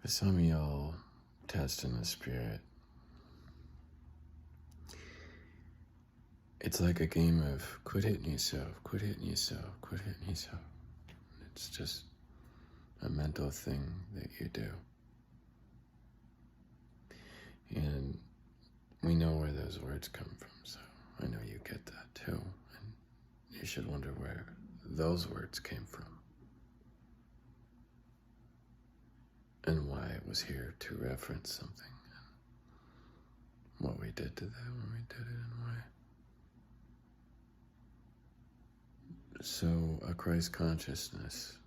Some of y'all testing the spirit. It's like a game of quit hitting yourself, quit hitting yourself, quit hitting yourself. It's just a mental thing that you do. And we know where those words come from, so I know you get that too. And you should wonder where those words came from. And why it was here to reference something. And what we did to that when we did it and why. So a Christ consciousness,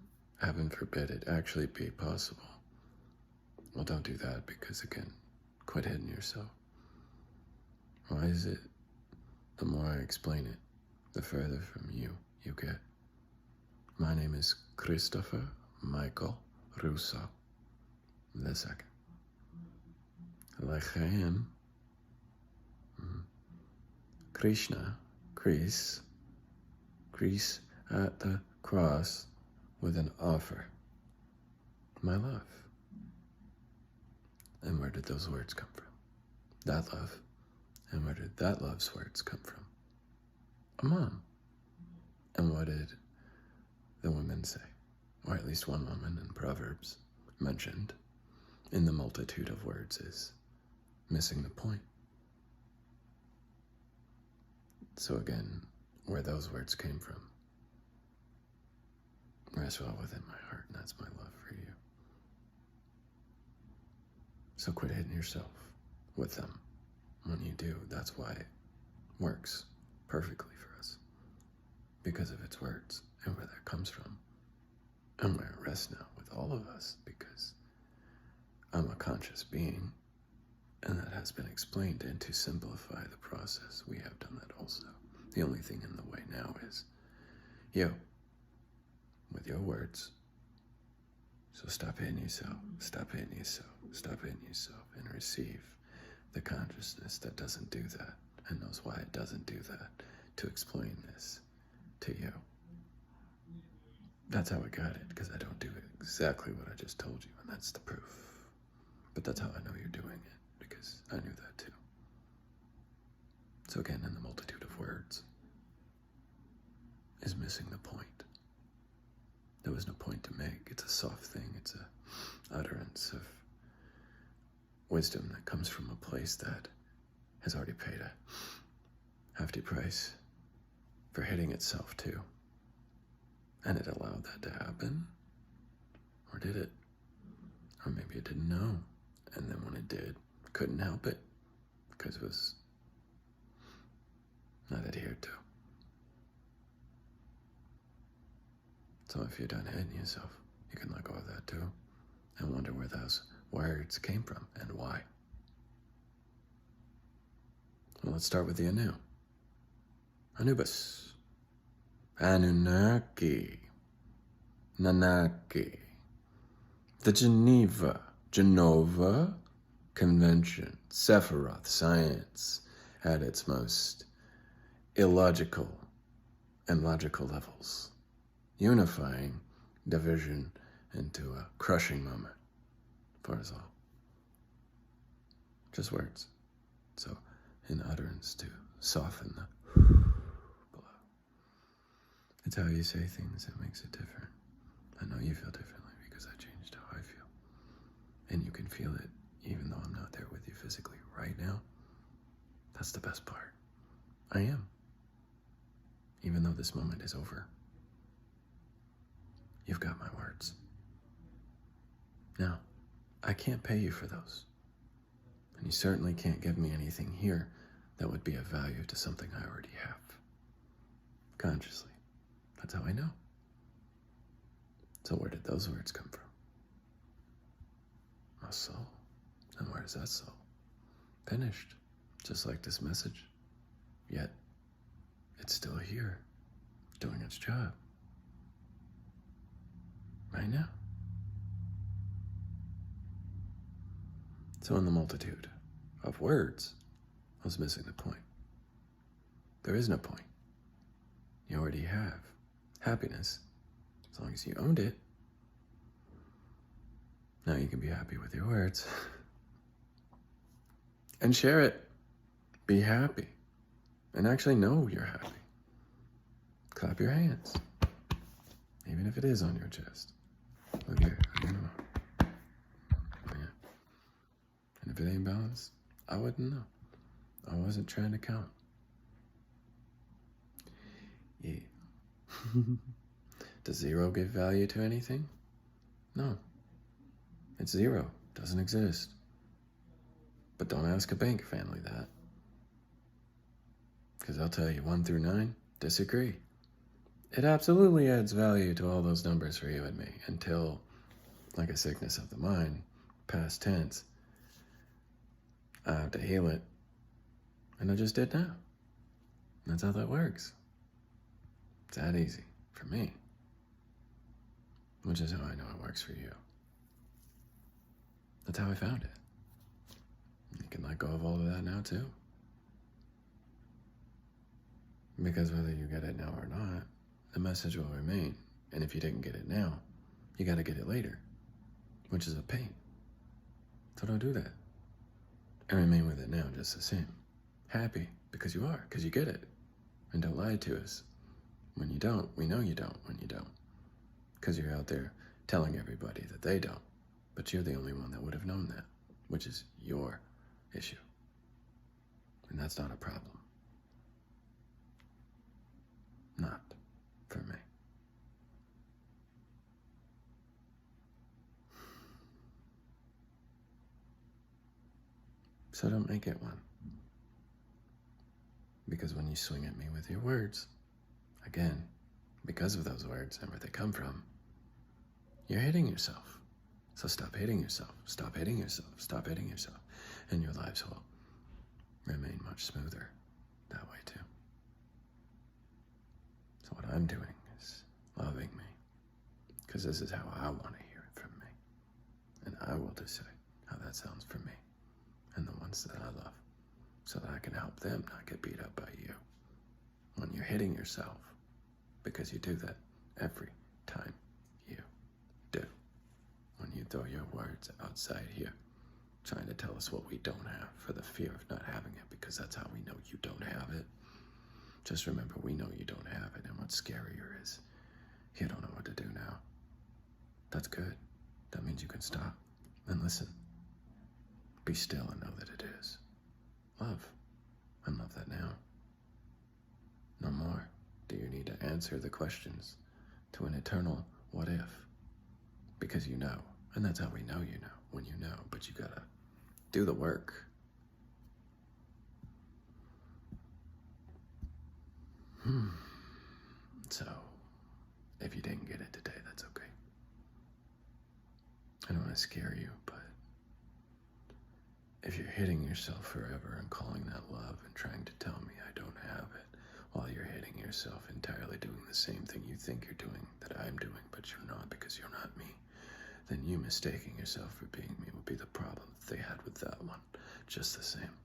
heaven forbid it actually be possible. Well, don't do that because, again, quit hitting yourself. Why is it the more I explain it, the further from you get? My name is Christopher Michael Russo. The second. L'chaim, Krishna, Chris at the cross with an offer. My love. And where did those words come from? That love. And where did that love's words come from? A mom. And what did the women say? Or at least one woman in Proverbs mentioned in the multitude of words is missing the point. So again, where those words came from rests well within my heart, and that's my love for you. So quit hitting yourself with them. When you do, that's why it works perfectly for us. Because of its words and where that comes from. And where it rests now with all of us, because I'm a conscious being, and that has been explained. And to simplify the process, we have done that also. The only thing in the way now is you, with your words. So stop hitting yourself, stop hitting yourself, stop hitting yourself, and receive the consciousness that doesn't do that and knows why it doesn't do that to explain this to you. That's how I got it, because I don't do exactly what I just told you, and that's the proof. But that's how I know you're doing it, because I knew that too. So again, in the multitude of words is missing the point. There was no point to make. It's a soft thing. It's a utterance of wisdom that comes from a place that has already paid a hefty price for hitting itself too. And it allowed that to happen. Or did it? Or maybe it didn't know. And then when it did, couldn't help it because it was not adhered to. So if you're done hitting yourself, you can let go of that too and wonder where those words came from and why. Well, let's start with the Anu. Anubis. Anunnaki. Nanaki. The Genova Convention, Sephiroth science at its most illogical and logical levels, unifying division into a crushing moment for us all. Just words. So, in utterance to soften the blow. It's how you say things that makes it different. I know you feel differently because I changed how I feel. And you can feel it even though I'm not there with you physically right now. That's the best part. I am. Even though this moment is over. You've got my words. Now, I can't pay you for those. And you certainly can't give me anything here that would be of value to something I already have. Consciously. That's how I know. So where did those words come from? My soul. And where is that soul? Finished. Just like this message. Yet, it's still here, doing its job. Right now. So in the multitude of words, I was missing the point. There is no point. You already have happiness, as long as you owned it. Now you can be happy with your words and share it. Be happy and actually know you're happy. Clap your hands, even if it is on your chest. Look here, yeah. And if it ain't balanced, I wouldn't know. I wasn't trying to count. Yeah. Does 0 give value to anything? No. It's 0. Doesn't exist. But don't ask a bank family that. Because they'll tell you 1 through 9, disagree. It absolutely adds value to all those numbers for you and me until, like a sickness of the mind, past tense, I have to heal it. And I just did now. That's how that works. It's that easy for me. Which is how I know it works for you. That's how I found it. You can let go of all of that now too. Because whether you get it now or not, the message will remain. And if you didn't get it now, you gotta get it later. Which is a pain. So don't do that. And remain with it now just the same. Happy, because you are, because you get it. And don't lie to us. When you don't, we know you don't when you don't. Because you're out there telling everybody that they don't. But you're the only one that would have known that, which is your issue. And that's not a problem. Not for me. So don't make it one. Because when you swing at me with your words, again, because of those words and where they come from, you're hitting yourself. So stop hitting yourself. Stop hitting yourself. Stop hitting yourself. And your lives will remain much smoother that way too. So what I'm doing is loving me. Because this is how I want to hear it from me. And I will decide how that sounds for me and the ones that I love. So that I can help them not get beat up by you. When you're hitting yourself. Because you do that every time you do. When you throw your words outside here, trying to tell us what we don't have for the fear of not having it, because that's how we know you don't have it. Just remember, we know you don't have it, and what's scarier is you don't know what to do now. That's good. That means you can stop and listen. Be still and know that it is. Love. And love that now. No more do you need to answer the questions to an eternal what if. Because you know, and that's how we know you know, when you know, but you gotta do the work. So, if you didn't get it today, that's okay. I don't want to scare you, but if you're hitting yourself forever and calling that love and trying to tell me I don't have it, while you're hitting yourself entirely doing the same thing you think you're doing that I'm doing, but you're not because you're not me, then you mistaking yourself for being me will be the problem that they had with that one, just the same.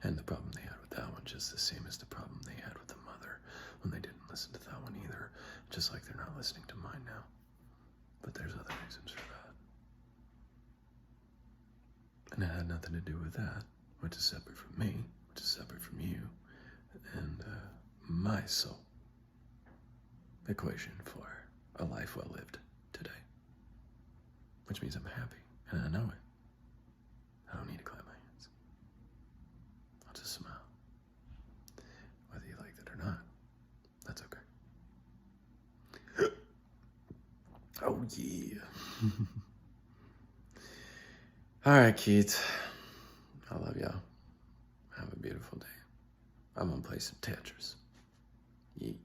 And the problem they had with that one just the same as the problem they had with the mother when they didn't listen to that one either, just like they're not listening to mine now. But there's other reasons for that. And it had nothing to do with that, which is separate from me, which is separate from you, and my soul equation for a life well lived today. Which means I'm happy, and I know it. I don't need to clap my hands. I'll just smile. Whether you like it or not, that's okay. Oh yeah. Alright, kids. I love y'all. Have a beautiful day. I'm gonna play some Tetris. Yeet.